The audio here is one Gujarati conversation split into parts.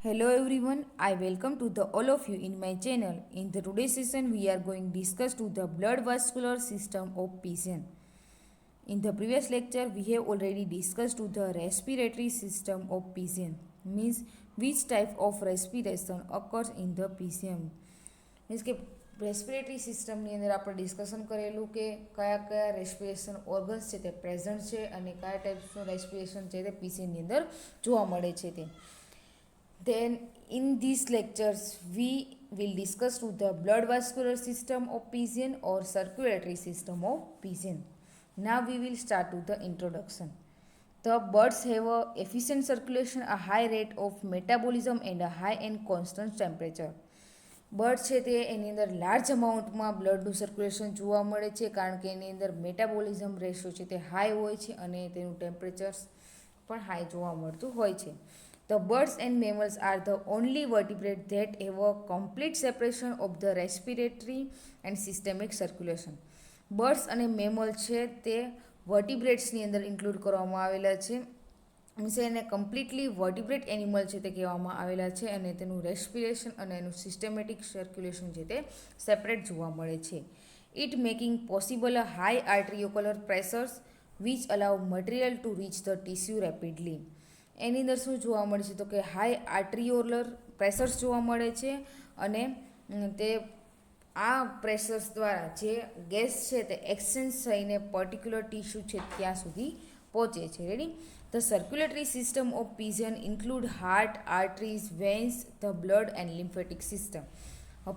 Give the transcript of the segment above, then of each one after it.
Hello everyone, I welcome to the all of you in my channel. In the today's session, we are going to discuss to the blood vascular system of patient. In the previous lecture, we have already discussed to the respiratory system of patient. Means which type of respiration occurs in the patient. Means કે રેસ્પિરેટરી સિસ્ટમની અંદર આપણે ડિસ્કશન કરેલું કે કયા કયા રેસ્પિરેશન ઓર્ગન્સ છે તે પ્રેઝન્ટ છે અને કયા ટાઈપ્સનું રેસ્પિરેશન છે તે પીસીએનની અંદર જોવા મળે છે તે. Then in these lectures we will discuss to the blood vascular system of patient or circulatory system of patient. Now we will start with the introduction. The birds have a efficient circulation, a high rate of metabolism and a high and constant temperature. Bird છે તે એની અંદર લાર્જ અમાઉન્ટમાં બ્લડનું સર્ક્યુલેશન જોવા મળે છે કારણ કે એની અંદર મેટાબોલિઝમ રેશિયો છે તે હાઈ હોય છે અને તેનું ટેમ્પરેચર પણ હાઈ જોવા મળતું હોય છે. The birds and mammals are the only vertebrate that have a complete separation of the respiratory and systemic circulation. Birds અને મેમલ છે તે વર્ટિબ્રેટ્સની અંદર ઇન્ક્લુડ કરવામાં આવેલા છે. મીન્સ એને કમ્પ્લીટલી વર્ટિબ્રેટ એનિમલ છે તે કહેવામાં આવેલા છે અને તેનું રેસ્પિરેશન અને એનું સિસ્ટમેટિક સર્ક્યુલેશન છે તે સેપરેટ જોવા મળે છે. It making possible a high intraocular pressures which allow material to reach the tissue rapidly. એની અંદર શું જોવા મળે છે તો કે હાઈ આર્ટ્રિયોલર પ્રેશર્સ જોવા મળે છે અને તે આ પ્રેશર્સ દ્વારા જે ગેસ છે તે એક્સચેન્જ થઈને પર્ટિક્યુલર ટીસ્યુ છે ત્યાં સુધી પહોંચે છે. Ready. The circulatory system of pigeon include heart, arteries, veins, the blood and lymphatic system.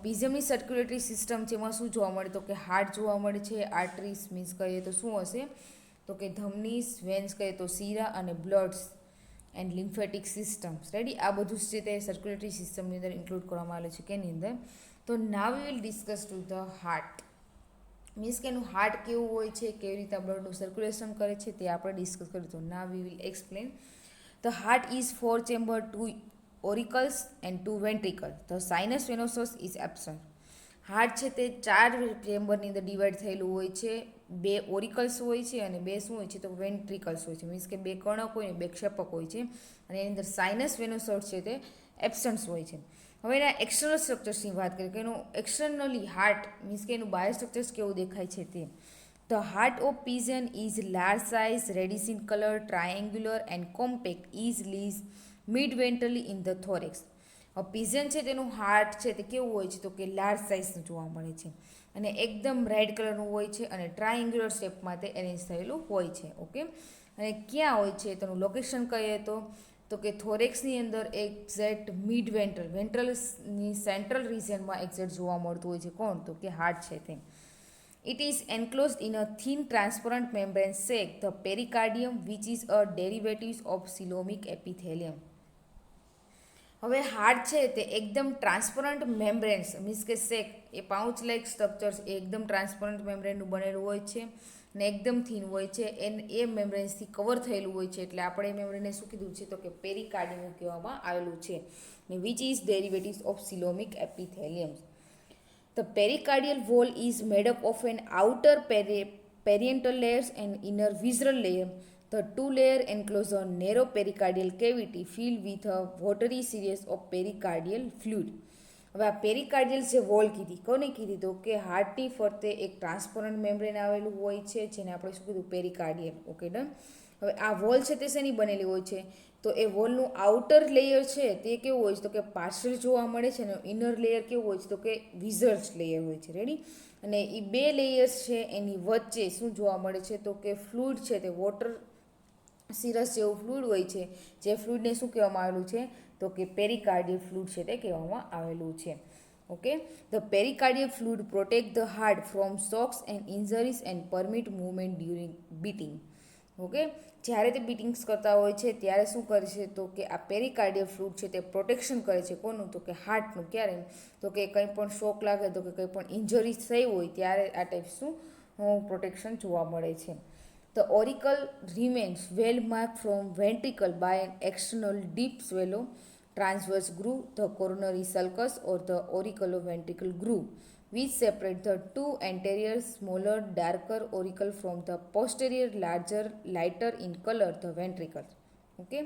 પિઝમની સર્ક્યુલેટરી સિસ્ટમ છે એમાં શું જોવા મળે તો કે હાર્ટ જોવા મળે છે, આર્ટરીઝ મીન્સ કહીએ તો શું હશે તો કે ધમનીસ, વેન્સ કહીએ તો શીરા અને બ્લડ્સ એન્ડ લિમ્ફેટિક સિસ્ટમ્સ. રેડી. આ બધું છે તે સર્ક્યુલેટરી સિસ્ટમની અંદર ઇન્ક્લુડ કરવામાં આવેલું છે કેની અંદર. તો now we will discuss to the heart. Means કે એનું હાર્ટ કેવું હોય છે, કેવી રીતે બ્લડનું સર્ક્યુલેશન કરે છે તે આપણે ડિસ્કસ કરીશું. તો now we will explain. The heart is 4 chamber, 2 auricles and 2 ventricle. The sinus venosus is absent. Heart છે તે 4 ચેમ્બરની અંદર ડિવાઈડ થયેલું હોય છે, 2 ઓરિકલ્સ હોય છે અને 2 શું હોય છે તો વેન્ટ્રિકલ્સ હોય છે. મીન્સ કે 2 કર્ણક હોય ને 2 ક્ષેપક હોય છે અને એની અંદર સાઇનસ વેનોસસ છે તે એબસન્ટ હોય છે. હવે એના એક્સટર્નલ સ્ટ્રક્ચર્સની વાત કરીએ કે એનું એક્સટર્નલી હાર્ટ મીન્સ કે એનું બાયો સ્ટ્રક્ચર્સ કેવું દેખાય છે તે. The heart of pigeon is large size, reddish in colour, triangular and compact, is lies mid ventrally in the thorax. Pigeon છે તેનું હાર્ટ છે તે કેવું હોય છે તો કે લાર્જ સાઇઝનું જોવા મળે છે અને એકદમ રેડ કલરનું હોય છે અને ટ્રાયેન્ગ્યુલર શેપમાં તે એરેન્જ થયેલું હોય છે. ઓકે. અને ક્યાં હોય છે તેનું લોકેશન કહીએ તો કે થોરેક્સની અંદર એક્ઝેક્ટ મિડ વેન્ટ્રલની સેન્ટ્રલ રિજનમાં એક્ઝેક્ટ જોવા મળતું હોય છે. કોણ તો કે હાર્ટ છે તે. It is enclosed in a thin transparent membrane sac the pericardium which is a derivatives of coelomic epithelium. હવે હાર્ટ છે તે એકદમ ટ્રાન્સપરન્ટ મેમ્બ્રેન્સ મીન્સ કે સેક એ પાઉચ લાઇક સ્ટ્રક્ચર્સ એકદમ ટ્રાન્સપરન્ટ મેમ્બ્રેનનું બનેલું હોય છે ને એકદમ થીન હોય છે. એ મેમ્બ્રેન્સથી કવર થયેલું હોય છે એટલે આપણે એ મેમ્બ્રેનને શું કીધું છે તો કે પેરિકાર્ડિયમ કહેવામાં આવેલું છે ને which is derivatives of coelomic epithelium. The pericardial wall is made up of an outer parietal layers and inner visceral layer. The two layers enclose a narrow pericardial cavity filled with a watery series of pericardial fluid. હવે આ પેરિકાર્ડિયલ જે વોલ કીધી કોને કીધી તો કે હાર્ટની ફરતે એક ટ્રાન્સપરન્ટ મેમ્બ્રેન આવેલું હોય છે જેને આપણે શું કીધું પેરિકાર્ડિયલ. Okay done. હવે આ વોલ છે તે શેની બનેલી હોય છે તો એ વોલનું આઉટર લેયર છે તે કેવું હોય છે તો કે પાર્શિયલ જોવા મળે છે અને ઇનર લેયર કેવું હોય છે તો કે વિઝર્સ લેયર હોય છે. રેડી. અને એ 2 લેયર્સ છે એની વચ્ચે શું જોવા મળે છે તો કે ફ્લુઇડ છે તે વોટર સિરસ જેવું ફ્લુઇડ હોય છે જે ફ્લુઇડને શું કહેવામાં આવેલું છે તો કે પેરિકાર્ડિયલ ફ્લુઇડ છે તે કહેવામાં આવેલું છે. Okay. The pericardial fluid protect the heart from shocks and injuries and permit movement during beating. Okay. જ્યારે તે બીટિંગ્સ કરતા હોય છે ત્યારે શું કરે છે તો કે આ પેરિકાર્ડિયલ ફ્લુઇડ છે તે પ્રોટેક્શન કરે છે કોનું તો કે હાર્ટનું. ક્યારે તો કે કંઈ પણ શોક લાગે તો કે કંઈ પણ ઇન્જરી થઈ હોય ત્યારે આ ટાઈપ્સનું પ્રોટેક્શન જોવા મળે છે. The auricle remains well marked from ventricle by an external deep swallow transverse groove, the coronary sulcus or the auriculoventricular groove, which separate the two anterior smaller darker auricle from the posterior larger lighter in color the ventricle. Okay.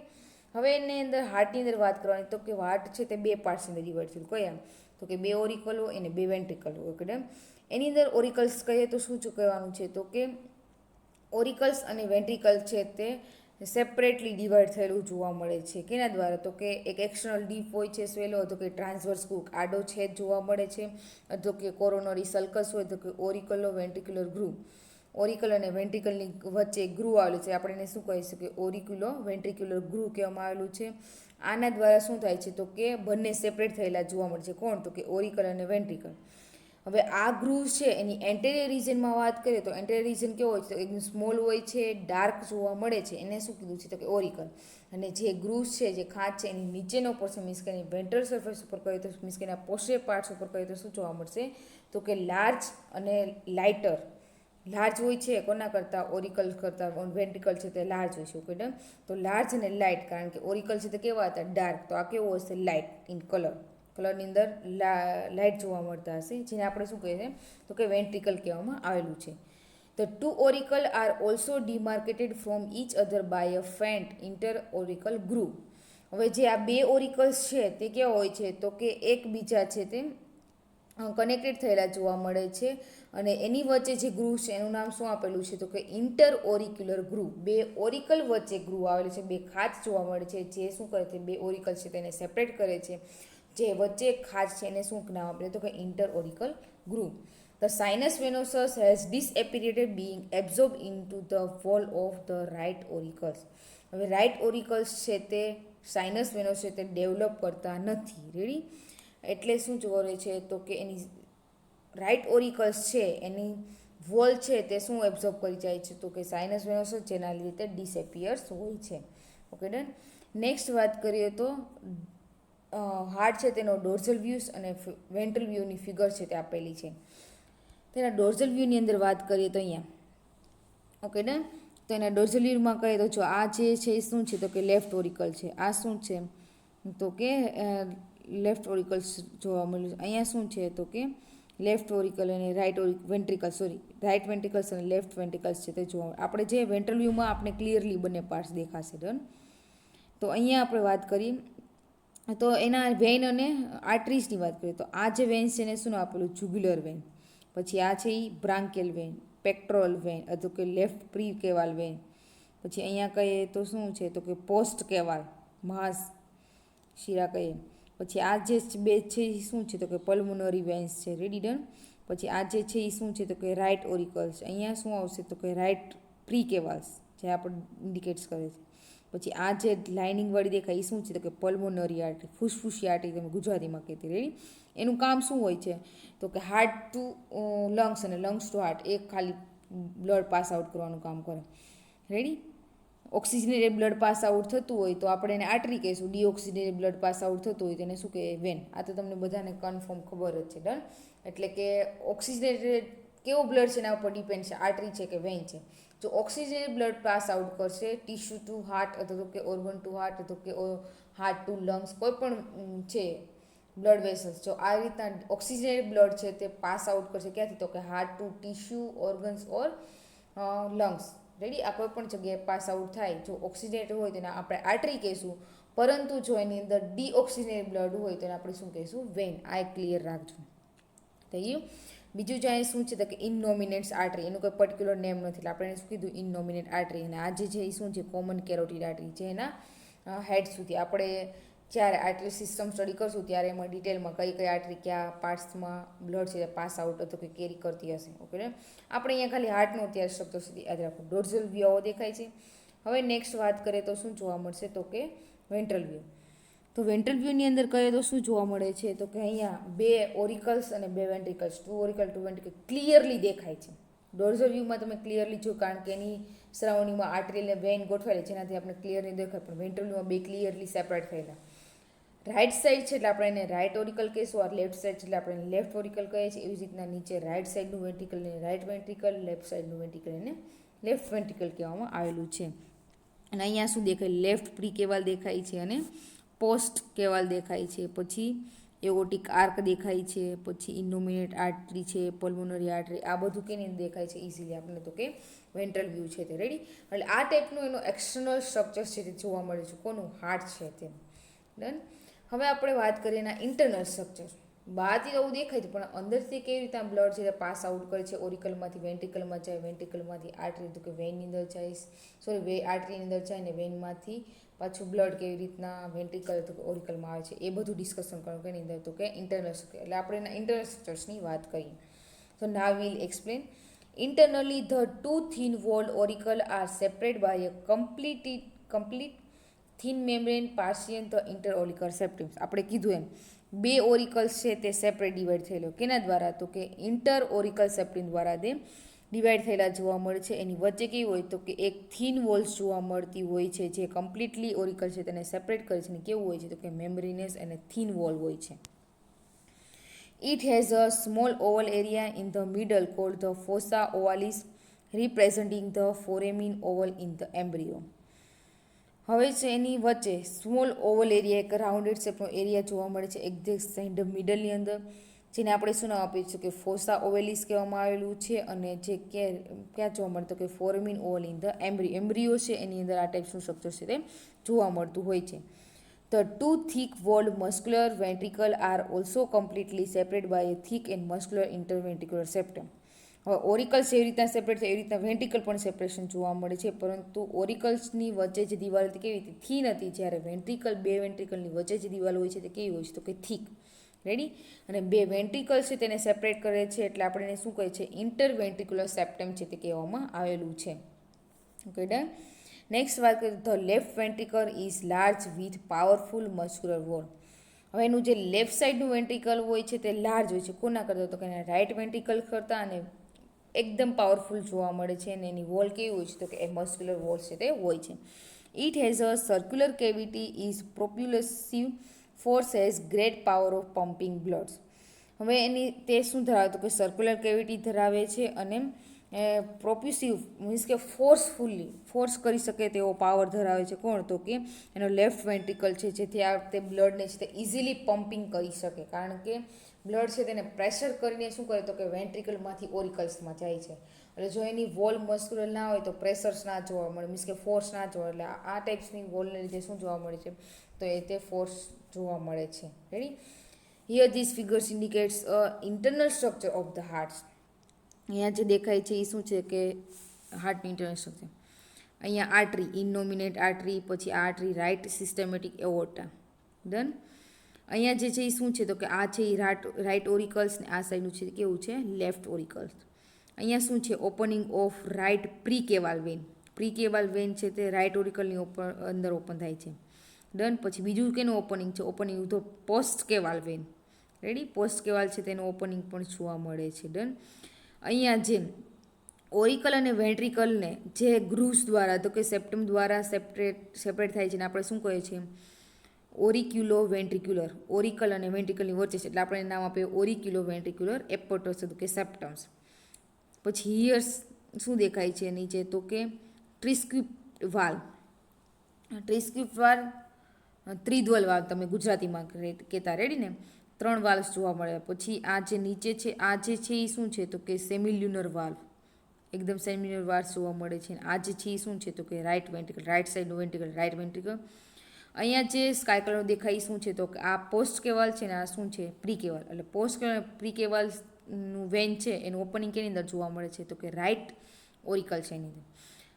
હવે એની અંદર હાર્ટની અંદર વાત કરવાની તો કે હાર્ટ છે તે બે પાર્ટ્સની અંદર ડિવાઈડ થયેલું કયા તો કે બે ઓરિકલ હોય અને બે વેન્ટ્રિકલ હોય ઓકે એની અંદર ઓરિકલ્સ કહીએ તો શું કહેવાનું છે તો કે ઓરિકલ્સ અને વેન્ટ્રિકલ છે તે સેપરેટલી ડિવાઈડ થયેલું જોવા મળે છે કેના દ્વારા તો કે એક એક્સટર્નલ ડીપ હોય છે સ્વેલો તો કે ટ્રાન્સવર્સ કુક આડો છેદ જોવા મળે છે તો કે કોરોનરી સલ્કસ હોય તો કે ઓરિકલો વેન્ટ્રિક્યુલર ગ્રુવ ઓરિકલ અને વેન્ટ્રિકલની વચ્ચે ગ્રુવ આવેલું છે આપણે એને શું કહી શકીએ ઓરિક્યુલો વેન્ટ્રિક્યુલર ગ્રુવ કહેવામાં આવેલું છે આના દ્વારા શું થાય છે તો કે બંને સેપરેટ થયેલા જોવા મળે છે કોણ તો કે ઓરિકલ અને વેન્ટ્રિકલ હવે આ ગ્રુવ છે એની એન્ટેરિયર રિજનમાં વાત કરીએ તો એન્ટેરિયર રિજન કેવો હોય છે તો એકદમ સ્મોલ હોય છે ડાર્ક જોવા મળે છે એને શું કીધું છે તો કે ઓરિકલ અને જે ગ્રુવ છે જે ખાંચ છે એની નીચેનો પોર્શન મીન્સ કે એની વેન્ટ્રલ સરફેસ ઉપર કહીએ તો મીન્સ કે એના પોસ્ટેરિયર પાર્ટ્સ ઉપર કહીએ તો શું જોવા મળશે તો કે લાર્જ અને લાઇટર લાર્જ હોય છે કોના કરતાં ઓરિકલ કરતાં વેન્ટ્રિકલ છે તે લાર્જ હોય છે ઓકે ડન તો લાર્જ અને લાઇટ કારણ કે ઓરિકલ છે તે કેવા હતા ડાર્ક તો આ કેવો હશે લાઇટ ઇન કલરની અંદર લાઇટ જોવા મળતા હશે જેને આપણે શું કહીએ તો કે વેન્ટ્રિકલ કહેવામાં આવેલું છે The two auricle are also demarcated from each other by a faint inter-auricle groove. હવે જે આ બે ઓરિકલ્સ છે તે કેવા હોય છે તો કે એકબીજા છે તે કનેક્ટેડ થયેલા જોવા મળે છે અને એની વચ્ચે જે ગ્રુવ છે એનું નામ શું આપેલું છે તો કે ઇન્ટર ઓરિક્યુલર ગ્રુવ બે ઓરિકલ વચ્ચે ગ્રુવ આવેલી છે બે ખાંચ જોવા મળે છે જે શું કરે છે બે ઓરિકલ છે તેને સેપરેટ કરે છે જે વચ્ચે ખાંચ છે એને શું નામ આપે તો કે inter auricle groove The sinus venosus has disappeared being absorbed into the wall of the right auricles. હવે રાઇટ ઓરિકલ્સ છે તે સાઇનસ વેનોસ છે તે ડેવલપ કરતા નથી રેડી એટલે શું જોવે છે તો કે એની રાઇટ ઓરિકલ્સ છે એની વોલ છે તે શું એબ્ઝોર્બ કરી જાય છે તો કે સાઇનસ વેનોસ જેના લીધે ડિસએપિયર્સ હોય છે ઓકે ડન નેક્સ્ટ વાત કરીએ તો હાર્ટ છે તેનો ડોર્ઝલ વ્યૂઝ અને વેન્ટ્રલ વ્યૂની ફિગર છે તે આપેલી છે તેના ડોર્ઝલ વ્યૂની અંદર વાત કરીએ તો અહીંયા ઓકે ડન તો એના ડોર્ઝલ વ્યૂમાં કહીએ તો જો આ જે છે એ શું છે તો કે લેફ્ટ ઓરિકલ છે આ શું છે તો કે લેફ્ટ ઓરિકલ્સ જોવા મળ્યું અહીંયા શું છે તો કે લેફ્ટ ઓરિકલ અને રાઇટ વેન્ટ્રિકલ રાઇટ વેન્ટ્રિકલ્સ અને લેફ્ટ વેન્ટ્રિકલ્સ છે તે જોવા આપણે જે વેન્ટ્રલ વ્યૂમાં આપણે ક્લિયરલી બંને પાર્ટ્સ દેખાશે ડન તો અહીંયા આપણે વાત કરીએ તો એના વેન અને આર્ટરીઝની વાત કરીએ તો આ જે વેન્સ છે એને શું આપેલું જુગ્યુલર વેન પછી આ છે એ બ્રાન્કેલ વેન પેક્ટ્રોલ વેન અથવા કે લેફ્ટ પ્રી કેવાલ વેન પછી અહીંયા કહીએ તો શું છે તો કે પોસ્ટ કેવાલ માસ શિરા કહીએ પછી આ જે બે છે એ શું છે તો કે પલ્મોનરી વેન્સ છે રેડી ડન પછી આ જે છે એ શું છે તો કે રાઇટ ઓરિકલ્સ અહીંયા શું આવશે તો કે રાઇટ પ્રી કેવાલ્સ જે આપણે ઇન્ડિકેટ્સ કરે છે પછી આ જે લાઇનિંગવાળી દેખાય એ શું છે તો કે પલ્મોનરી આર્ટરી ફૂસફૂસી આર્ટરી તમે ગુજરાતીમાં કહેતી રેડી એનું કામ શું હોય છે તો કે હાર્ટ ટુ લંગ્સ અને લંગ્સ ટુ હાર્ટ એક ખાલી બ્લડ પાસ આઉટ કરવાનું કામ કરે રેડી ઓક્સિજનેટેડ બ્લડ પાસ આઉટ થતું હોય તો આપણે એને આર્ટરી કહીશું ડીઓક્સિજનેટેડ બ્લડ પાસ આઉટ થતું હોય તો એને શું કહેવાય વેન આ તો તમને બધાને કન્ફર્મ ખબર જ છે ડન એટલે કે ઓક્સિજનેટેડ કેવું બ્લડ છે એના ઉપર ડિપેન્ડ છે આર્ટરી છે કે વેન છે જો ઓક્સિજનેટેડ બ્લડ પાસ આઉટ કરશે ટીશ્યુ ટુ હાર્ટ અથવા તો કે ઓર્ગન ટુ હાર્ટ અથવા કે હાર્ટ ટુ લંગ્સ કોઈ પણ છે બ્લડ વેસલ્સ જો આ રીતના ઓક્સિજનેટેડ બ્લડ છે તે પાસ આઉટ કરશે ક્યાંથી તો કે હાર્ટ ટુ ટીશ્યુ ઓર્ગન્સ ઓર લંગ્સ રેડી આ કોઈ પણ જગ્યાએ પાસ આઉટ થાય જો ઓક્સિજનેટેડ હોય તેને આપણે આર્ટરી કહીશું પરંતુ જો એની અંદર ડીઓક્સિજનેટેડ બ્લડ હોય તો એને આપણે શું કહીશું વેન આ એક ક્લિયર રાખજો થઈ ગયું બીજું જાય શું છે તો કે ઇનનોમિનેટ્સ આર્ટરી એનું કોઈ પર્ટિક્યુલર નેમ નથી એટલે આપણે એને શું કીધું ઇનનોમિનેટ આર્ટરી અને આ જે છે એ શું છે કોમન કેરોટીડ આર્ટરી જે એના હેડ સુધી આપણે જ્યારે આર્ટરી સિસ્ટમ સ્ટડી કરશું ત્યારે એમાં ડિટેલમાં કઈ કઈ આર્ટરી કયા પાર્ટ્સમાં બ્લડ છે પાસ આઉટ અથવા કે કેરી કરતી હશે ઓકે આપણે અહીંયા ખાલી હાર્ટનો અત્યારે શબ્દો સુધી યાદ રાખો ડોર્ઝલ વ્યૂ દેખાય છે હવે નેક્સ્ટ વાત કરીએ તો શું જોવા મળશે તો કે વેન્ટ્રલ વ્યૂ તો વેન્ટ્રલ વ્યૂની અંદર કહીએ તો શું જોવા મળે છે તો કે અહીંયા બે ઓરિકલ્સ અને બે ventricles two auricle two ventricle clearly દેખાય છે ડોર્ઝલ વ્યૂમાં તમે ક્લિયરલી જો કારણ કે એની સરાઉન્ડિંગમાં આર્ટરી અને વેન ગોઠવાયેલી જેનાથી આપણે ક્લિયરલી દેખાય પણ વેન્ટ્રલ વ્યૂમાં બે ક્લિયરલી સેપરેટ થયેલા રાઇટ સાઈડ છે એટલે આપણે એને રાઇટ ઓરિકલ કહીશું આ લેફ્ટ સાઈડ છે એટલે આપણે એને લેફ્ટ ઓરિકલ કહીએ છીએ એવી જ રીતના નીચે રાઇટ સાઈડનું વેન્ટ્રિકલ એને રાઇટ વેન્ટ્રિકલ લેફ્ટ સાઈડનું વેન્ટ્રિકલ એને લેફ્ટ વેન્ટ્રિકલ કહેવામાં આવેલું છે અને અહીંયા શું દેખાય લેફ્ટ પ્રી કેવાલ દેખાય છે અને પોસ્ટ કેવાલ દેખાય છે પછી એઓટિક આર્ક દેખાય છે, પછી ઇનોમિનેટ આર્ટરી છે, પલ્મોનરી આર્ટરી, આ બધું કેની અંદર દેખાય છે ઇઝીલી આપણને, તો કે વેન્ટ્રલ વ્યૂ છે તે. રેડી? એટલે આ ટાઈપનું એનું એક્સટર્નલ સ્ટ્રક્ચર છે તે જોવા મળે છે. કોનું? હાર્ટ છે તે. ડન. હવે આપણે વાત કરીએ એના ઇન્ટરનલ સ્ટ્રક્ચર. બહારથી એવું દેખાય છે પણ અંદરથી કેવી રીતે બ્લડ છે તે પાસ આઉટ કરે છે. ઓરિકલમાંથી વેન્ટ્રિકલમાં જાય, વેન્ટ્રિકલમાંથી આર્ટરી તો કે વેનની અંદર જાય, આર્ટરીની અંદર જાય ને વેનમાંથી પાછું બ્લડ કેવી રીતના વેન્ટ્રિકલ તો કે ઓરિકલમાં આવે છે એ બધું ડિસ્કશન કરવાનું કેની અંદર, તો કે ઇન્ટરનલ સ્ટ્રક્ચર. એટલે આપણે એના ઇન્ટરનલ સ્ટ્રક્ચર્સની વાત કરીએ. So now we'll explain. Internally, the two thin-walled auricle are separated by a complete thin membrane partition the interauricular septum. આપણે કીધું એમ બે ઓરિકલ્સ છે તે સેપરેટ ડિવાઈડ થયેલો કેના દ્વારા, તો કે ઇન્ટરઓરિકલ સેપ્ટિમ દ્વારા તે ડિવાઈડ થયેલા જોવા મળે છે. એની વચ્ચે કેવી હોય તો કે એક થીન વોલ્સ જોવા મળતી હોય છે જે કમ્પ્લીટલી ઓરિકલ છે તેને સેપરેટ કરે છે. અને કેવું હોય છે તો કે મેમ્બ્રેનસ અને થીન વોલ હોય છે. It has a small oval area in the middle called the fossa ovalis, representing the foramen oval in the embryo. હવે છે એની વચ્ચે સ્મોલ ઓવલ એરિયા, એક રાઉન્ડેડ શેપનો એરિયા જોવા મળે છે એક્ઝેક્ટ સેન્ટર મિડલની અંદર, જેને આપણે શું નામ આપીએ છીએ કે ફોસા ઓવેલિસ કહેવામાં આવેલું છે. અને જે ક્યાં જોવા મળે તો કે ફોરેમિન ઓવલ ઇન ધ એમ્બ્રિયો છે એની અંદર આ ટાઈપનું સ્ટ્રક્ચર છે તે જોવા મળતું હોય છે. The two thick-walled muscular ventricle are also completely separated by a thick and muscular interventricular septum. હવે ઓરિકલ્સ એવી રીતના સેપરેટ છે એવી રીતના વેન્ટ્રિકલ પણ સેપરેશન જોવા મળે છે, પરંતુ ઓરિકલ્સની વચ્ચે જે દિવાલ હતી કેવી હતી? થીન હતી, જ્યારે વેન્ટ્રિકલ બે વેન્ટ્રિકલની વચ્ચે જે દિવાલ હોય છે તે કેવી હોય છે તો કે થીક. રેડી? અને બે વેન્ટ્રિકલ છે તેને સેપરેટ કરે છે એટલે આપણે એને શું કહે છે? ઇન્ટરવેન્ટ્રિક્યુલર સેપ્ટમ છે તે કહેવામાં આવેલું છે. Okay, done. નેક્સ્ટ વાત કરીએ તો left ventricle is large with powerful muscular wall. હવે એનું જે લેફ્ટ સાઈડનું વેન્ટ્રિકલ હોય છે તે લાર્જ હોય છે. કોના કરતાં? તો કે એના રાઇટ વેન્ટ્રિકલ કરતાં અને એકદમ પાવરફુલ જોવા મળે છે. અને એની વોલ કેવી હોય છે તો કે એ મસ્ક્યુલર વોલ છે તે હોય છે. It has a circular cavity is propulsive force has great power of pumping bloods. હવે એની તે શું ધરાવે તો કે સર્ક્યુલર કેવિટી ધરાવે છે અને પ્રોપ્યુસિવ મીન્સ કે ફોર્સ કરી શકે તેવો પાવર ધરાવે છે. કોણ? તો કે એનો લેફ્ટ વેન્ટ્રિકલ છે, જેથી આ તે બ્લડને છે તે ઇઝીલી પમ્પિંગ કરી શકે. કારણ કે બ્લડ છે તેને પ્રેશર કરીને શું કરે તો કે વેન્ટ્રિકલમાંથી ઓરિકલ્સમાં જાય છે. એટલે જો એની વોલ મસ્ક્યુલર ના હોય તો પ્રેશર્સ ના જોવા મળે, મીન્સ કે ફોર્સ ના જોવા. એટલે આ ટાઈપ્સની વોલને લીધે શું જોવા મળે છે તો એ તે ફોર્સ જોવા મળે છે. Ready? Here this figures indicates a internal structure of the heart. અહીંયા જે દેખાય છે એ શું છે કે હાર્ટની ઇન્ટરનલ સ્ટ્રક્ચર. અહીંયા આર્ટરી, ઇનોમિનેટ આર્ટરી, પછી આર્ટરી રાઇટ સિસ્ટમેટિક એવોર્ટા. ડન. અહીંયા જે છે એ શું છે તો કે આ છે એ રાઇટ ઓરિકલ્સ ને આ સાઈડનું છે કેવું છે? Left auricles. અહીંયા શું છે? Opening of right precaval vein. Precaval vein છે તે રાઇટ ઓરિકલની અંદર ઓપન થાય છે. ડન. પછી બીજું કેનું ઓપનિંગ છે? ઓપનિંગ તો post caval van. Ready? Post કેવાલ છે તેનું ઓપનિંગ પણ જોવા મળે છે. ડન. અહીંયા જે ઓરિકલ અને વેન્ટ્રિકલને જે ગ્રુવ્સ દ્વારા તો કે સેપ્ટમ દ્વારા સેપરેટ થાય છે ને આપણે શું કહીએ છીએ? ઓરિક્યુલો વેન્ટ્રિક્યુલર. ઓરિકલ અને વેન્ટ્રિકલની વચ્ચે છે એટલે આપણે નામ આપીએ ઓરિક્યુલો વેન્ટ્રિક્યુલર એપોટસ તો કે સેપ્ટમ્સ. પછી હિયર્સ શું દેખાય છે નીચે તો કે ટ્રિસ્ક્રિપ્ટ વાલ્વ. ટ્રિસ્ક્રિપ્ટ વાલ્વ ત્રિદ્વલ વાલ્વ તમે ગુજરાતીમાં કહેતા. રેડી ને? 3 વાલ્વ્સ જોવા મળે. પછી આ જે નીચે છે આ જે છે એ શું છે તો કે સેમિલ્યુનર વાલ્વ. એકદમ સેમિલ્યુનર વાલ્વ જોવા મળે છે. આ જે છે એ શું છે તો કે રાઇટ વેન્ટ્રિકલ, રાઇટ સાઈડનું વેન્ટ્રિકલ, રાઇટ વેન્ટ્રિકલ. અહીંયા જે સ્કાય કલર દેખાય શું છે તો કે આ પોસ્ટ કેવાલ છે ને આ શું છે? પ્રી કેવાલ. એટલે પોસ્ટ પ્રીકેવાલનું વેન છે એનું ઓપનિંગ કેની અંદર જોવા મળે છે તો કે રાઇટ ઓરિકલ છે એની અંદર.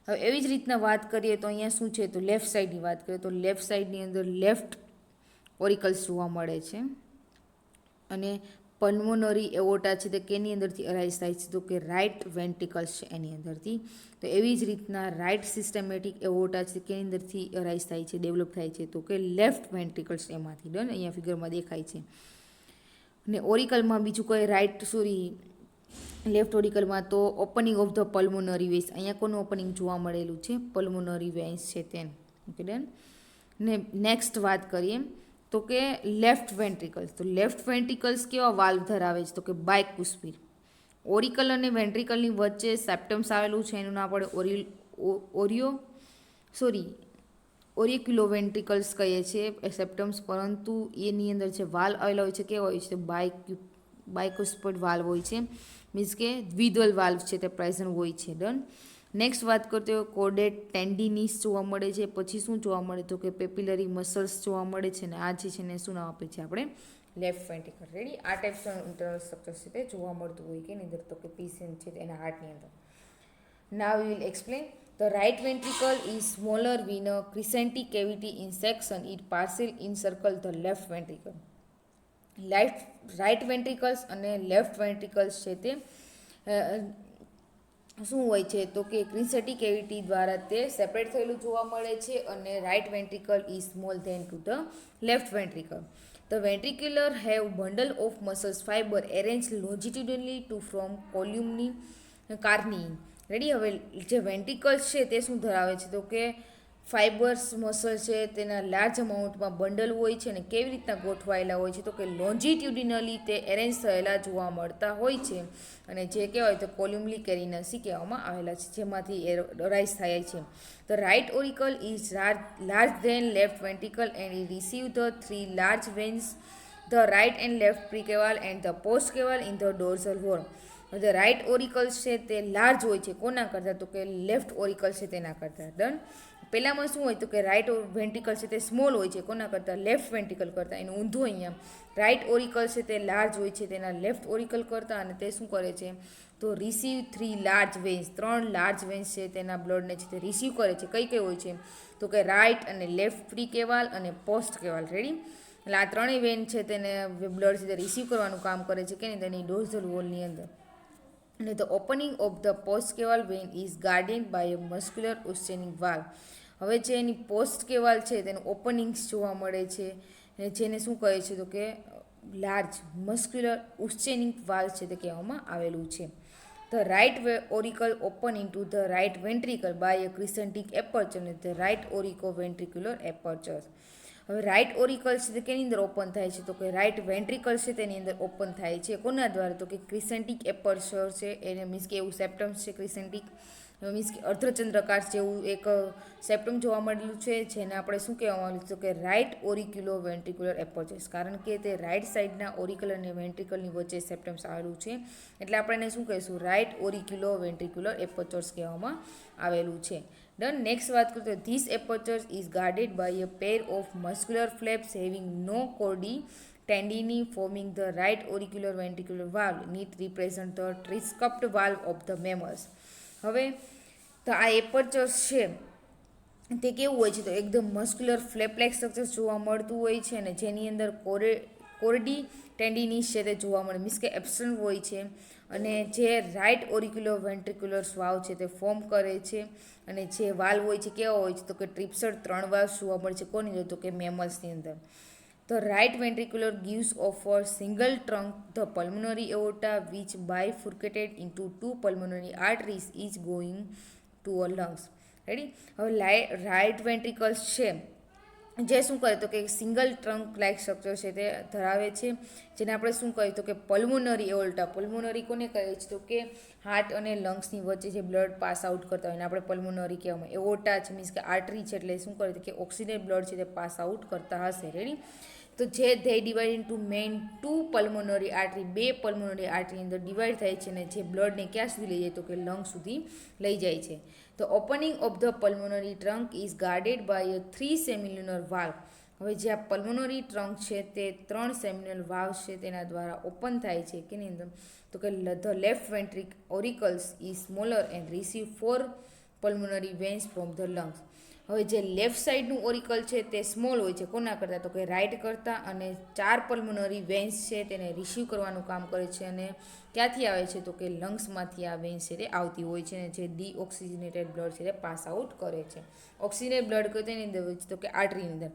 હવે એવી જ રીતના વાત કરીએ તો અહીંયા શું છે તો લેફ્ટ સાઈડની વાત કરીએ તો લેફ્ટ સાઈડની અંદર લેફ્ટ ઓરિકલ્સ જોવા મળે છે. અને પલ્મોનરી એવોટા છે તે કેની અંદરથી અરાઇઝ થાય છે તો કે રાઇટ વેન્ટ્રિકલ્સ છે એની અંદરથી. તો એવી જ રીતના રાઇટ સિસ્ટમેટિક એવોટા છે કેની અંદરથી અરાઇઝ થાય છે, ડેવલપ થાય છે તો કે લેફ્ટ વેન્ટ્રિકલ્સ એમાંથી. ડન. અહીંયા ફિગરમાં દેખાય છે. અને ઓરિકલમાં બીજું કોઈ લેફ્ટ ઓરિકલમાં તો opening of the pulmonary vans. અહીંયા કોનું ઓપનિંગ જોવા મળેલું છે? પલ્મોનરી વેન્સ છે તેનું. Okay, done. ને નેક્સ્ટ વાત કરીએ તો કે લેફ્ટ વેન્ટ્રિકલ્સ. તો લેફ્ટ વેન્ટ્રિકલ્સ કેવા વાલ્વ ધરાવે છે તો કે બાયકુસ્પિડ. ઓરિકલ અને વેન્ટ્રિકલની વચ્ચે સેપ્ટમ્સ આવેલું છે એનું નામ આપણે ઓરિક્યુલો વેન્ટ્રિકલ્સ કહીએ છીએ સેપ્ટમ્સ, પરંતુ એની અંદર જે વાલ આવેલા હોય છે કેવા હોય છે, બાયકોસ્પોડ વાલ્વ હોય છે, મીન્સ કે દ્વિદલ વાલ્વ છે તે પ્રેઝન્ટ હોય છે. ડન. નેક્સ્ટ વાત કરते હોય કોર્ડેટ ટેન્ડિનિસ જોવા મળે છે. પછી શું જોવા મળે તો કે પેપિલરી મસલ્સ જોવા મળે છે. ને આ જે છે ને શું નામ આપે છે આપણે, લેફ્ટ વેન્ટ્રિકલ. રેડી. આ ટાઈપ્સનું ઇન્ટરનલ સ્ટ્રક્ચર છે તે જોવા મળતું હોય કે ની અંદર તો કે પીસીએન છે એના હાર્ટની અંદર. Now we will explain. The right ventricle is smaller with a crescentic cavity in section. It partially encircles the left ventricle. Right ventricles અને લેફ્ટ વેન્ટ્રિકલ્સ છે તે શું હોય છે તો કે ક્રિસેટિક કેવિટી દ્વારા તે સેપરેટ થયેલું જોવા મળે છે અને right ventricle is small than to the left ventricle. The ventricular have bundle of muscles fiber arranged longitudinally to form columni carnii. Ready. હવે જે વેન્ટ્રિકલ્સ છે તે શું ધરાવે છે તો કે ફાઇબર્સ મસલ છે તેના લાર્જ અમાઉન્ટમાં બંડલ હોય છે અને કેવી રીતના ગોઠવાયેલા હોય છે તો કે લોન્જિટ્યુડિનલી તે એરેન્જ થયેલા જોવા મળતા હોય છે અને જે કહેવાય તો કોલ્યુમલી કેરિનસી કહેવામાં આવેલા છે, જેમાંથી રાઇઝ થાય છે. The right auricle is large than left ventricle and ઇ receive the 3 large veins, the right and left precaval and the post caval in the dorsal horn. The right auricles છે તે લાર્જ હોય છે કોના કરતાં તો કે લેફ્ટ ઓરિકલ છે તેના કરતાં. ડન. પહેલામાં શું હોય તો કે રાઇટ વેન્ટ્રિકલ છે તે સ્મોલ હોય છે કોના કરતાં, લેફ્ટ વેન્ટ્રિકલ કરતાં. એનું ઊંધું અહીંયા રાઇટ ઓરિકલ છે તે લાર્જ હોય છે તેના લેફ્ટ ઓરિકલ કરતાં અને તે શું કરે છે તો receive 3 large vans, 3 large vans છે તેના બ્લડને છે તે રિસીવ કરે છે. કઈ કઈ હોય છે તો કે રાઇટ અને લેફ્ટ પ્રી કેવાલ અને પોસ્ટ કેવાલ. રેડી. એટલે આ ત્રણેય વેન છે તેને બ્લડ છે તે રિસીવ કરવાનું કામ કરે છે કે નહીં તેની ડોર્સલ વોલની અંદર. અને the opening of the post caval vein is guarded by a muscular ઉસ્ચેનિક વાલ્વ. હવે જે એની પોસ્ટ કેવાલ છે તેનું ઓપનિંગ્સ જોવા મળે છે અને જેને શું કહે છે તો કે લાર્જ મસ્ક્યુલર ઉસ્ચેનિક વાલ્વ છે તે કહેવામાં આવેલું છે. The right auricle open into the right ventricle by a crescentic aperture અને the right auriculo ventricular aperture. હવે રાઇટ ઓરિકલ છે તે કેની અંદર ઓપન થાય છે તો કે રાઇટ વેન્ટ્રિકલ છે તેની અંદર ઓપન થાય છે કોના દ્વારા તો કે ક્રિસેન્ટિક એપર્ચર છે એને, મીન્સ કે એવું સેપ્ટમ્સ છે ક્રિસેન્ટિક, મીન્સ કે અર્ધચંદ્રકાર જેવું એક સેપ્ટમ જોવા મળેલું છે જેને આપણે શું કહેવામાં આવ્યું તો કે રાઇટ ઓરિક્યુલો વેન્ટ્રિક્યુલર એપર્ચર્સ, કારણ કે તે રાઇટ સાઇડના ઓરિકલ અને વેન્ટ્રિકલની વચ્ચે સેપ્ટમ્સ આવેલું છે એટલે આપણે એને શું કહીશું, રાઇટ ઓરિક્યુલો વેન્ટ્રિક્યુલર એપર્ચર્સ કહેવામાં આવેલું છે. ડન. નેક્સ્ટ વાત કરીએ તો this apertures is guarded by a pair of muscular flaps having no chordae tendineae forming the right auricular ventricular valve. નીટ represent the tricuspid valve of the mammals. હવે તો આ એપર્ચર્સ છે તે કેવું હોય છે તો એકદમ મસ્ક્યુલર ફ્લેપ-લાઇક સ્ટ્રક્ચર જોવા મળતું હોય છે અને જેની અંદર કોર્ડી ટેન્ડિનિસ છે તે જોવા મળે, મીન્સ કે એબ્સન્ટ હોય છે અને જે રાઇટ ઓરિક્યુલર વેન્ટ્રિક્યુલર વાલ્વ છે તે ફોર્મ કરે છે અને જે વાલ્વ હોય છે કેવા હોય છે તો કે ટ્રિપ્સડ 3 વાલ્વ જોવા મળે છે કોની અંદર તો કે મેમલ્સની અંદર. The right ventricular gives off a single trunk, the pulmonary aorta, which bifurcated into 2 pulmonary arteries, is going to a lungs. Ready. હવે રાઇટ વેન્ટ્રિકલ્સ છે જે શું કરે તો કે સિંગલ ટ્રંક લાઇક સ્ટ્રક્ચર છે તે ધરાવે છે જેને આપણે શું કહીએ તો કે પલ્મોનરી એવોલ્ટા. પલ્મોનરી કોને કહે છે તો કે હાર્ટ અને લંગ્સની વચ્ચે જે બ્લડ પાસ આઉટ કરતા હોય એને આપણે પલ્મોનરી કહેવામાં. એવોટા છે મીન્સ કે આર્ટરી છે એટલે શું કરે કે ઓક્સિજન બ્લડ છે તે પાસ આઉટ કરતા હશે. રેડી. તો જે they divide into main 2 pulmonary artery, 2 pulmonary artery અંદર ડિવાઈડ થાય છે અને જે બ્લડને ક્યાં સુધી લઈ જાય તો કે લંગ સુધી લઈ જાય છે. The opening of the pulmonary trunk is guarded by a 3 semilunar valve. હવે જે આ પલ્મોનરી ટ્રંક છે તે 3 સેમિન્યુલર વાલ્વ છે તેના દ્વારા ઓપન થાય છે કે ની અંદર તો કે the left ventricle auricles is smaller and receive 4 pulmonary veins from the lungs. હવે જે લેફ્ટ સાઈડનું ઓરિકલ છે તે સ્મોલ હોય છે કોના કરતાં તો કે રાઇટ કરતાં અને 4 પલ્મોનરી વેન્સ છે તેને રિસીવ કરવાનું કામ કરે છે અને ક્યાંથી આવે છે તો કે લંગ્સમાંથી આ વેન્સ છે તે આવતી હોય છે અને જે ડીઓક્સિજનેટેડ બ્લડ છે તે પાસ આઉટ કરે છે. ઓક્સિજનેટેડ બ્લડ કઈ તેની અંદર હોય છે તો કે આર્ટરીની અંદર.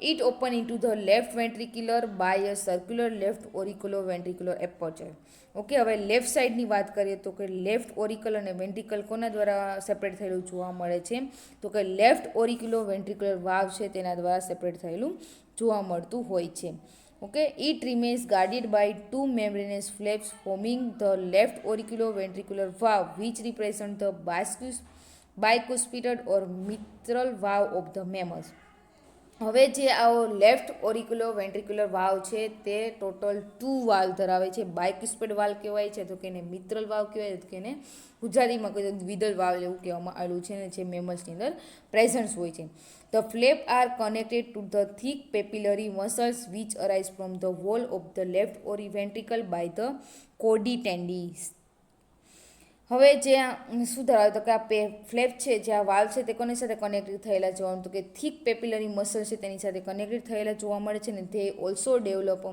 It open into the left ventricular by a circular left auriculo-ventricular aperture. Okay, હવે લેફ્ટ સાઈડની વાત કરીએ તો કે લેફ્ટ ઓરિકલ અને વેન્ટ્રિકલ કોના દ્વારા સેપરેટ થયેલું જોવા મળે છે તો કે લેફ્ટ ઓરિક્યુલો વેન્ટ્રિક્યુલર વાલ્વ છે તેના દ્વારા સેપરેટ થયેલું જોવા મળતું હોય છે. Okay, it remains guarded by 2 membranous flaps forming the left auriculo ventricular valve which represent the bicuspid or mitral valve of the mammals. હવે જે આવો લેફ્ટ ઓરિક્યુલો વેન્ટ્રિક્યુલર વાલ્વ છે તે ટોટલ 2 વાલ્વ ધરાવે છે. બાયક્યુસ્પિડ વાલ્વ કહેવાય છે, તો કે એને મિત્રલ વાલ્વ કહેવાય, તો કે એને ગુજરાતીમાં કહીએ તો દ્વિદલ વાલ્વ એવું કહેવામાં આવેલું છે, ને જે મેમલ્સની અંદર પ્રેઝન્સ હોય છે. The flap are connected to the thick papillary muscles which arise from the wall of the left or ventricle by the કોડી ટેન્ડિસ. હવે જે શું ધરાવે તો કે આ ફ્લેપ છે, જે આ વાલ્વ છે તે કોની સાથે કનેક્ટેડ થયેલા જોવા, તો કે થિક પેપિલરી મસલ છે તેની સાથે કનેક્ટેડ થયેલા જોવા મળે છે. ને તે ઓલ્સો ડેવલપ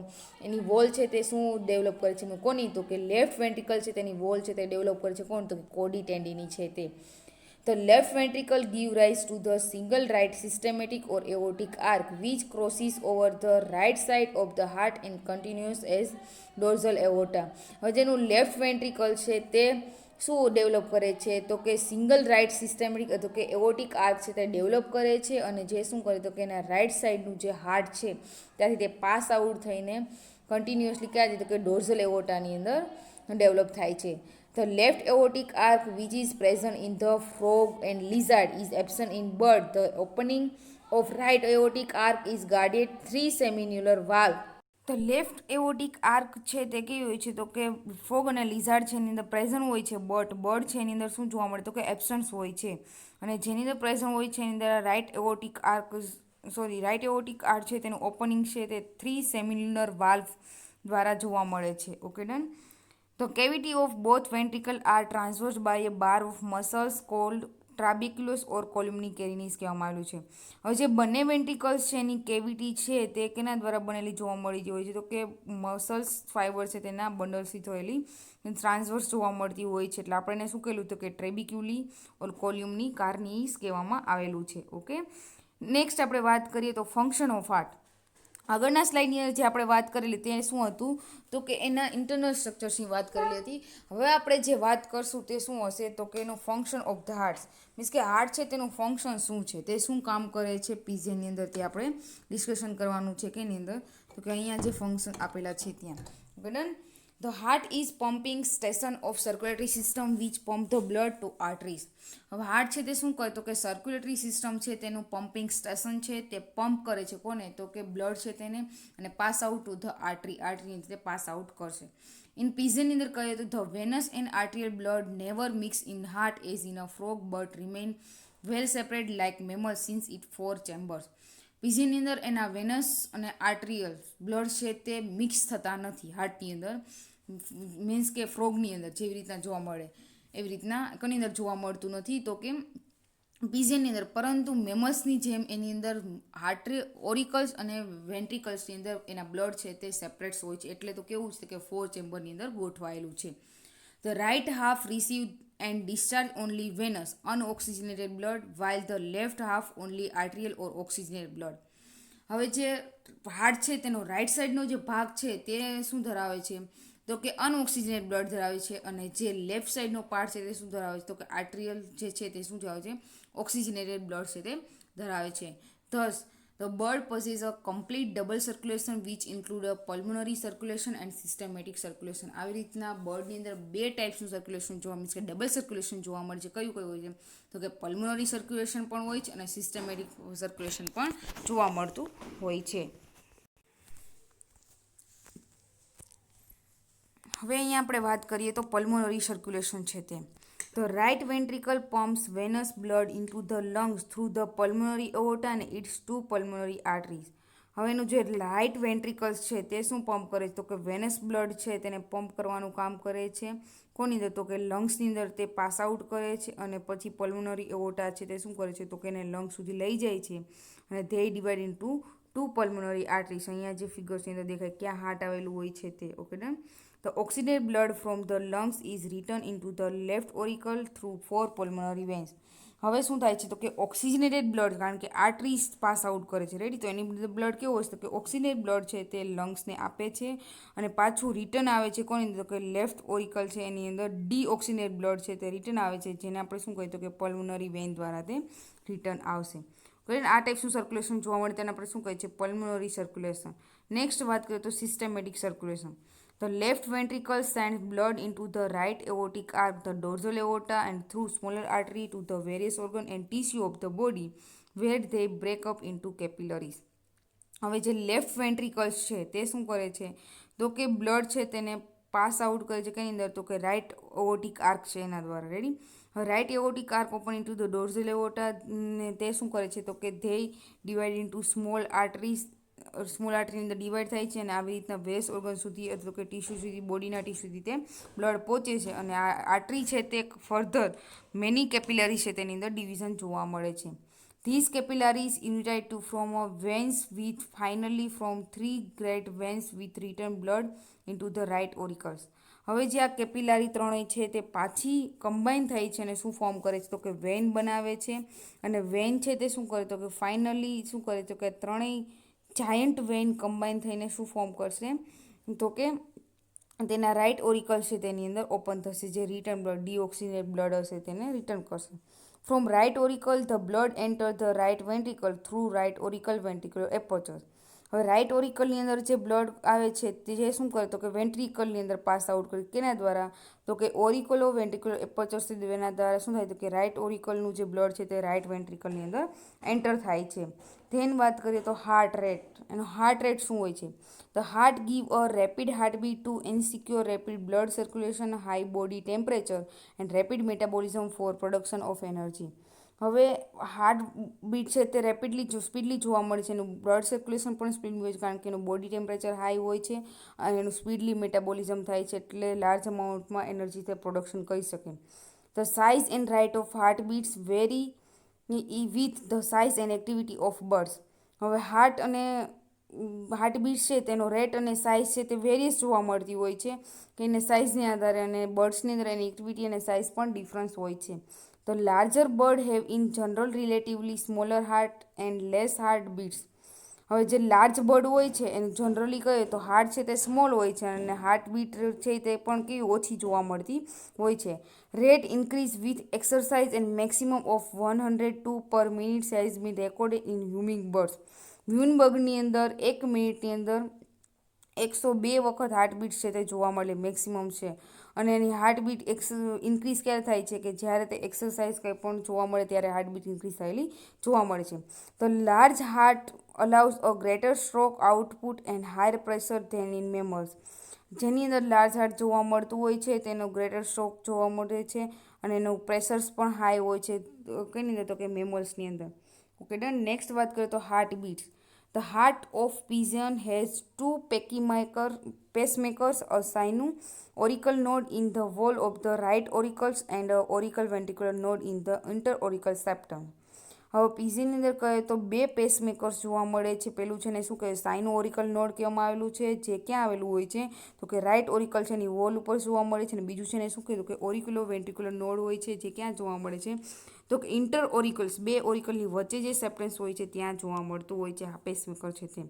એની વોલ છે તે શું ડેવલપ કરે છે કોની, તો કે લેફ્ટ વેન્ટ્રિકલ છે તેની વોલ છે તે ડેવલપ કરે છે કોણ, તો કે કોડી ટેન્ડિની છે તે. The left ventricle gives rise to the single right systematic or aortic arc which crosses over the right side of the heart and continues as dorsal aorta. હવે જેનું લેફ્ટ વેન્ટ્રિકલ છે તે શું ડેવલપ કરે છે, તો કે સિંગલ રાઇટ સિસ્ટેમેટિક તો કે એઓટિક આર્ક છે તે ડેવલપ કરે છે, અને જે શું કરે તો કે એના રાઇટ સાઈડનું જે હાર્ટ છે ત્યાંથી તે પાસ આઉટ થઈને કન્ટિન્યુઅસલી ક્યાં છે તો કે ડોર્ઝલ એઓટાની અંદર ડેવલપ થાય છે. The left aortic arc, which is present in the frog and lizard, is absent in bird. The opening of right aortic arc is guarded 3 seminular valve. તો લેફ્ટ એઓટિક આર્ક છે તે કેવી હોય છે, તો કે ફ્રોગ અને લિઝાર્ડ છે એની અંદર પ્રેઝન્ટ હોય છે, બટ બર્ડ છે એની અંદર શું જોવા મળે તો કે એબ્સન્સ હોય છે, અને જેની અંદર પ્રેઝન્ટ હોય છે એની અંદર રાઇટ એઓટિક આર્ક છે તેનું ઓપનિંગ છે તે 3 સેમિન્યુલર વાલ્વ દ્વારા જોવા મળે છે. Okay done. The cavity of both ventricle are traversed by a bar of muscles called trabeculus or columnicarinus કહેવામાં આવેલું છે. હવે જે બંને વેન્ટ્રિકલ્સ છે એની કેવિટી છે તે કેના દ્વારા બનેલી જોવા મળી હોય છે, તો કે મસલ્સ ફાઈબર છે તેના બંડલ્સથી થયેલી ટ્રાન્સવર્સ જોવા મળતી હોય છે. એટલે આપણે એને શું કહેલું તો કે ટ્રેબિક્યુલી ઓર કોલ્યુમની કાર્નિસ કહેવામાં આવેલું છે. ઓકે, નેક્સ્ટ આપણે વાત કરીએ તો ફંક્શન ઓફ હાર્ટ. આગળના સ્લાઇડની અંદર જે આપણે વાત કરેલી તે શું હતું તો કે એના ઇન્ટરનલ સ્ટ્રક્ચર્સની વાત કરેલી હતી. હવે આપણે જે વાત કરશું તે શું હશે તો કે એનું function of the heart, means કે હાર્ટ છે તેનું ફંક્શન શું છે, તે શું કામ કરે છે પીઝેની અંદર તે આપણે ડિસ્કશન કરવાનું છે. કે એની અંદર તો કે અહીંયા જે ફંક્શન આપેલા છે ત્યાં. Done. The heart is pumping station of circulatory system which pump the blood to arteries. હવે હાર્ટ છે તે શું કરે તો કે સર્ક્યુલેટરી સિસ્ટમ છે તેનું પમ્પિંગ સ્ટેશન છે તે પંપ કરે છે કોને તો કે બ્લડ છે તેને, અને pass out to the artery તે પાસ આઉટ કરશે. ઇન પીઝનની અંદર કહીએ તો the venous and arterial blood never mix in heart as in a frog but remain well separate like mammal since it 4 chambers. પીઝીની અંદર એના વેનસ અને આર્ટ્રિયલ બ્લડ છે તે મિક્સ થતા નથી હાર્ટની અંદર, મીન્સ કે ફ્રોગની અંદર જેવી રીતના જોવા મળે એવી રીતના કોની અંદર જોવા મળતું નથી તો કે પીઝિયનની અંદર, પરંતુ મેમલ્સની જેમ એની અંદર ઓરિકલ્સ અને વેન્ટ્રિકલ્સની અંદર એના બ્લડ છે તે સેપરેટ્સ હોય છે. એટલે તો કેવું છે કે 4 ચેમ્બરની અંદર ગોઠવાયેલું છે. The right half receive and discharge only venous unoxygenated blood while the left half only arterial or oxygenated blood. હવે જે હાર્ટ છે તેનો રાઈટ સાઈડનો જે ભાગ છે તે શું ધરાવે છે તો કે અનઓક્સિજનેટેડ બ્લડ ધરાવે છે, અને જે લેફ્ટ સાઈડનો પાર્ટ છે તે શું ધરાવે છે તો કે આર્ટરિયલ જે છે તે શું ધરાવે છે ઓક્સિજનેટેડ બ્લડ છે તે ધરાવે છે. Thus the blood possesses a complete double circulation which include a pulmonary circulation and systematic circulation. આવી રીતના બ્લડની અંદર બે ટાઈપ્સનું સર્ક્યુલેશન જોવા મળે છે, ડબલ સર્ક્યુલેશન જોવા મળે છે. કયું કયું હોય છે તો કે પલ્મોનરી સર્ક્યુલેશન પણ હોય છે અને સિસ્ટમેટિક સર્ક્યુલેશન પણ જોવા મળતું હોય છે. હવે અહીંયા આપણે વાત કરીએ તો પલ્મોનરી સર્ક્યુલેશન છે તે. The right ventricle pumps venous blood into the lungs through the pulmonary aorta and its 2 pulmonary arteries. હવે એનું જે રાઇટ વેન્ટ્રિકલ્સ છે તે શું પંપ કરે છે તો કે વેનસ બ્લડ છે તેને પંપ કરવાનું કામ કરે છે. કોની અંદર તો કે લંગ્સની અંદર તે પાસ આઉટ કરે છે, અને પછી પલ્મોનરી એઓટા છે તે શું કરે છે તો કે એને લંગ સુધી લઈ જાય છે, અને they divide into 2 pulmonary arteries. અહીંયા જે ફિગર્સની અંદર દેખાય ક્યાં હાર્ટ આવેલું હોય છે તે. Okay done. The oxygenated blood from the lungs is returned into the left auricle through 4 pulmonary veins. હવે શું થાય છે તો કે ઓક્સિજનેટેડ બ્લડ, કારણ કે આર્ટરીઝ પાસ આઉટ કરે છે રેડી, તો એની બ્લડ કેવો હોય છે તો કે ઓક્સિજનેટેડ બ્લડ છે તે લંગ્સને આપે છે, અને પાછું રિટર્ન આવે છે કોની અંદર તો કે લેફ્ટ ઓરિકલ છે એની અંદર ડીઓક્સિજનેટેડ બ્લડ છે તે રિટર્ન આવે છે, જેને આપણે શું કહીએ તો કે પલ્મોનરી વેઇન દ્વારા તે રિટર્ન આવશે. આ ટાઈપનું સર્ક્યુલેશન જોવા મળે તેને આપણે શું કહીએ છીએ પલ્મોનરી સર્ક્યુલેશન. નેક્સ્ટ વાત કરીએ તો systematic circulation. The left ventricle sends blood into the right aortic arc, the dorsal aorta, and through smaller artery to the various organ and tissue of the body, where they break up into capillaries. હવે જે લેફ્ટ વેન્ટ્રિકલ્સ છે તે શું કરે છે તો કે બ્લડ છે તેને પાસ આઉટ કરે છે કઈ અંદર તો કે રાઇટ એઓર્ટિક આર્ક છે એના દ્વારા રેડી હવે right aortic arch open into the dorsal aorta ને તે શું કરે છે તો કે ધે ડિવાઇડ ઇન્ટુ સ્મોલ આર્ટરીની અંદર ડિવાઈડ થાય છે અને આવી રીતના વેસ ઓર્ગન સુધી અથવા કે ટીશ્યુ સુધી બોડીના ટીશ્યુ સુધી તે બ્લડ પહોંચે છે અને આ આર્ટરી છે તે ફર્ધર મેની કેપિલરી છે તેની અંદર ડિવિઝન જોવા મળે છે. These capillaries unite to form a veins with finally from three great veins with return blood into the right auricles. હવે જે આ કેપિલારી ત્રણેય છે તે પાછી કમ્બાઈન થાય છે અને શું ફોર્મ કરે છે તો કે વેન બનાવે છે અને વેન છે તે શું કરે તો કે ફાઇનલી શું કરે તો કે ત્રણેય જાયન્ટ વેન કમ્બાઈન થઈને શું ફોર્મ કરશે તો કે તેના રાઇટ ઓરિકલ છે તેની અંદર ઓપન થશે જે રિટર્ન બ્લડ ડીઓક્સિનેટ બ્લડ હશે તેને રિટર્ન કરશે. From right auricle, the blood enters the right ventricle through right auricle ventricular aperture. હવે રાઇટ ઓરિકલની અંદર જે બ્લડ આવે છે તે જે શું કરે તો કે વેન્ટ્રિકલની અંદર પાસ આઉટ કરે કેના દ્વારા તો કે ઓરિકલો વેન્ટ્રિક્યુલર એપર્ચર એના દ્વારા શું થાય તો કે રાઇટ ઓરિકલનું જે બ્લડ છે તે રાઇટ વેન્ટ્રિકલની અંદર એન્ટર થાય છે. ધેન વાત કરીએ તો હાર્ટ રેટ એનો હાર્ટ રેટ શું હોય છે the heart give a rapid heartbeat to insecure rapid blood circulation high body temperature and rapid metabolism for production of energy. હવે હાર્ટ બીટ છે તે રેપિડલી સ્પીડલી જોવા મળે છે એનું બ્લડ સર્ક્યુલેશન પણ સ્પીડલી હોય છે કારણ કે એનું બોડી ટેમ્પરેચર હાઈ હોય છે અને એનું સ્પીડલી મેટાબોલિઝમ થાય છે એટલે લાર્જ અમાઉન્ટમાં એનર્જી તે પ્રોડક્શન કરી શકે. The size and write of heart bits very with the size and activity of birds. હવે હાર્ટ અને હાર્ટબીટ છે તેનો રેટ અને સાઇઝ છે તે વેરિયસ જોવા મળતી હોય છે કે એને સાઇઝને આધારે અને બર્ડ્સની અંદર એની એક્ટિવિટી અને સાઇઝ પણ ડિફરન્સ હોય છે. The larger bird have in general relatively smaller heart and less heart beats. હવે જે લાર્જ બર્ડ હોય છે એનું જનરલી કહીએ તો હાર્ટ છે તે સ્મોલ હોય છે અને હાર્ટબીટ છે તે પણ કેવી ઓછી જોવા મળતી હોય છે. Rate increase with exercise and maximum of 102 per minute size be recorded in hummingbirds. Human અંદર 1 મિનિટની અંદર 102 વખત હાર્ટબીટ છે તે જોવા મળે મેક્સિમમ છે અને એની હાર્ટબીટ ઇન્ક્રીઝ ક્યારે થાય છે કે જ્યારે તે એક્સરસાઇઝ કંઈ પણ જોવા મળે ત્યારે હાર્ટબીટ ઇન્ક્રીઝ થયેલી જોવા મળે છે. તો large heart allows a greater stroke output and higher pressure than in mammals. જેની અંદર લાર્જ હાર્ટ જોવા મળતું હોય છે તેનો ગ્રેટર સ્ટ્રોક જોવા મળે છે અને એનું પ્રેશર્સ પણ હાઈ હોય છે કઈ અંદર તો કે મેમલ્સની અંદર. Okay done. નેક્સ્ટ વાત કરીએ તો heart bits. The heart of pigeon has two pacemakers, a sino-auricle node in the wall of the right auricles and a auricle ventricular node in the interauricle septum. હવે પીઝનની અંદર કહે તો બે પેસમેકર્સ જોવા મળે છે. પેલું છે ને શું કહે સાઇનો ઓરિકલ નોડ કહેવામાં આવેલું છે જે ક્યાં આવેલું હોય છે તો કે રાઇટ ઓરિકલ છે એની વોલ ઉપર જોવા મળે છે અને બીજું છે ને શું કીધું કે ઓરિક્યુલો વેન્ટ્રિક્યુલર નોડ હોય છે જે ક્યાં જોવા મળે છે તો કે ઇન્ટર ઓરિકલ્સ બે ઓરિકલની વચ્ચે જે સેપરેન્સ હોય છે ત્યાં જોવા મળતું હોય છે આ પેસમેકર છે તે.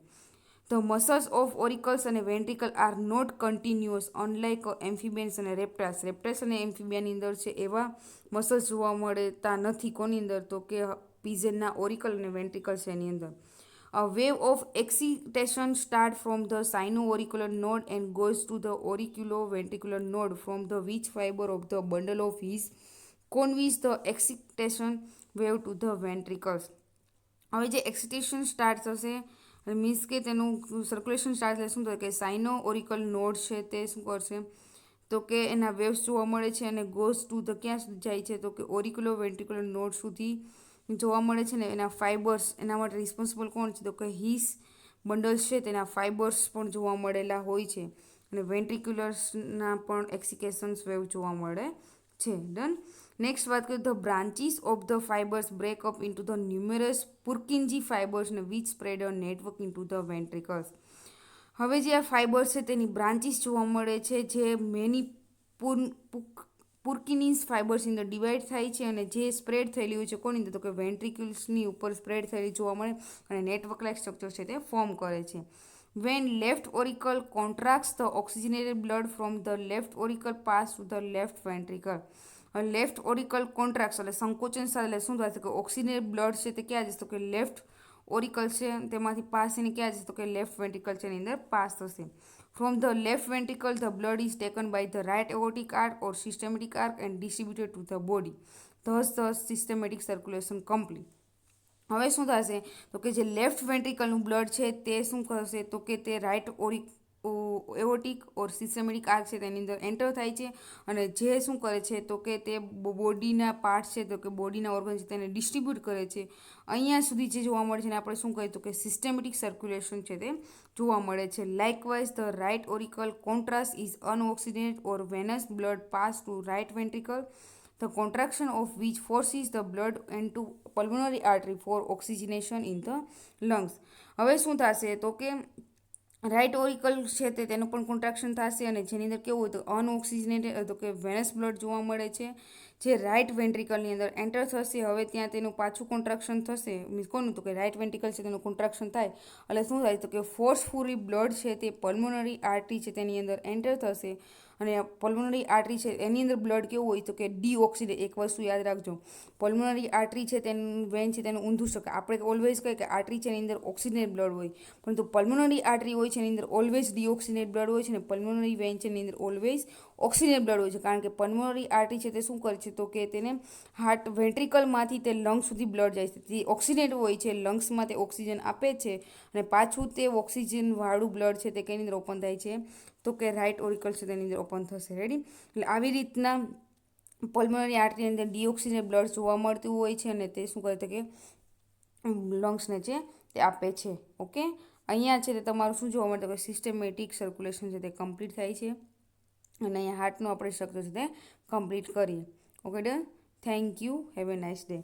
ધ મસલ્સ ઓફ ઓરિકલ્સ અને ventricle are not continuous unlike amphibians અને રેપ્ટાસ. રેપ્ટાસ અને એમ્ફિબિયાની અંદર છે એવા મસલ્સ જોવા મળતા નથી કોની અંદર તો કે પીઝનના ઓરિકલ અને વેન્ટ્રિકલ છે એની અંદર. A wave of excitation starts from the sino-auricular node and goes to the auriculo-ventricular node from the which fiber of the bundle of his conveys the excitation wave to the ventricles. હવે જે એક્સિટેશન સ્ટાર્ટ થશે મીન્સ કે તેનું સર્ક્યુલેશન સ્ટાર્ટ થશે શું થશે કે સાઇનો ઓરિકલ નોડ છે તે શું કરશે તો કે એના વેવ્સ જોવા મળે છે અને ગોઝ ટુ ધ ક્યાં સુધી જાય છે તો કે ઓરિક્યુલો વેન્ટ્રિક્યુલર નોડ સુધી જોવા મળે છે ને એના ફાઇબર્સ એના માટે રિસ્પોન્સિબલ કોણ છે તો કે હિસ બંડલ્સ છે તેના ફાઇબર્સ પણ જોવા મળેલા હોય છે અને વેન્ટ્રિક્યુલર્સના પણ એક્સિકેશન્સ વેવ જોવા મળે છે. ડન. નેક્સ્ટ વાત કરીએ the branches of the fibers break up into the numerous Purkinje fibers ને which spread a network into the ventricles. હવે જે આ ફાઇબર્સ છે તેની બ્રાન્ચીસ જોવા મળે છે જે મેની પુર્કિનીસ ફાઇબર્સની અંદર ડિવાઈડ થાય છે અને જે સ્પ્રેડ થયેલી હોય છે કોની અંદર તો કે વેન્ટ્રિકલ્સની ઉપર સ્પ્રેડ થયેલી જોવા મળે અને નેટવર્ક લાઇક સ્ટ્રક્ચર છે તે ફોર્મ કરે છે. When left auricle contracts the oxygenated blood from the left auricle pass to the left ventricle. Left auricle contracts એટલે સંકોચન સાથે એટલે શું થાય કે ઓક્સિજનેટેડ બ્લડ છે તે ક્યાં જશે તો કે લેફ્ટ ઓરિકલ છે તેમાંથી પાસ એને ક્યાં જશે તો કે લેફ્ટ વેન્ટ્રિકલ છે એની અંદર પાસ થશે. From the left ventricle the blood is taken by the right aortic arch or systematic arch and distributed to the body. thus systematic circulation complete. હવે શું થશે તો કે જે લેફ્ટ વેન્ટ્રિકલનું બ્લડ છે તે શું કરશે તો કે તે રાઇટ એઓર્ટિક ઓર સિસ્ટમેટિક આર્ક છે તેની અંદર એન્ટર થાય છે અને જે શું કરે છે તો કે તે બોડીના પાર્ટ છે તો કે બોડીના ઓર્ગન છે તેને ડિસ્ટ્રીબ્યુટ કરે છે. અહીંયા સુધી જે જોવા મળે છે ને આપણે શું કહીએ તો કે સિસ્ટમેટિક સર્ક્યુલેશન છે તે જોવા મળે છે. Likewise the right auricle contrast is unoxygenated or venous blood pass to right ventricle, the contraction of which forces the blood into pulmonary artery for oxygenation in the lungs. હવે શું થશે તો કે રાઇટ ઓરિકલ છે તેનું પણ કોન્ટ્રાક્શન થશે અને જેની અંદર કેવું હોય તો અનઓક્સિજનેટેડ તો કે વેનસ બ્લડ જોવા મળે છે જે રાઇટ વેન્ટ્રિકલની અંદર એન્ટર થશે. હવે ત્યાં તેનું પાછું કોન્ટ્રાક્શન થશે, મીન્સ કોનું તો કે રાઇટ વેન્ટ્રિકલ છે તેનું કોન્ટ્રાક્શન થાય એટલે શું થાય તો કે ફોર્સફુલી બ્લડ છે તે પલ્મોનરી આર્ટરી છે તેની અંદર એન્ટર થશે અને પલ્મોનરી આર્ટરી છે એની અંદર બ્લડ કેવું હોય તો કે ડીઓક્સિડેટ. એક વસ્તુ યાદ રાખજો, પલ્મોનરી આર્ટરી છે તેનું વેન છે તેનું ઊંધું શકે. આપણે ઓલવેઝ કહીએ કે આર્ટરી છે એની અંદર ઓક્સિજનેટ બ્લડ હોય, પરંતુ પલ્મોનરી આર્ટરી હોય છે એની અંદર ઓલવેઝ ડીઓક્સિજનેટ બ્લડ હોય છે અને પલ્મોનરી વેન છે એની અંદર ઓલવેઝ ઓક્સિજનેટ બ્લડ હોય છે. કારણ કે પલ્મોનરી આર્ટરી છે તે શું કરે છે તો કે તેને હાર્ટ વેન્ટ્રિકલમાંથી તે લંગ્સ સુધી બ્લડ જાય છે. તે ઓક્સિજનેટ હોય છે, લંગ્સમાં તે ઓક્સિજન આપે છે અને પાછું તે ઓક્સિજનવાળું બ્લડ છે તે કેની અંદર ઓપન થાય છે તો કે રાઇટ ઓરિકલ છે તેની અંદર ઓપન થશે. રેડી? એટલે આવી રીતના પલ્મોનરી આર્ટરીની અંદર ડીઓક્સિજનેટ બ્લડ જોવા મળતું હોય છે અને તે શું કરે છે કે લંગ્સને છે તે આપે છે. ઓકે, અહીંયા છે તે તમારું શું જોવા મળે કે સિસ્ટમેટિક સર્ક્યુલેશન છે તે કમ્પ્લીટ થાય છે અને અહીંયા હાર્ટનું આપણે સ્ટ્રક્ચર છે તે કમ્પ્લીટ કરીએ. Okay done, thank you, have a nice day.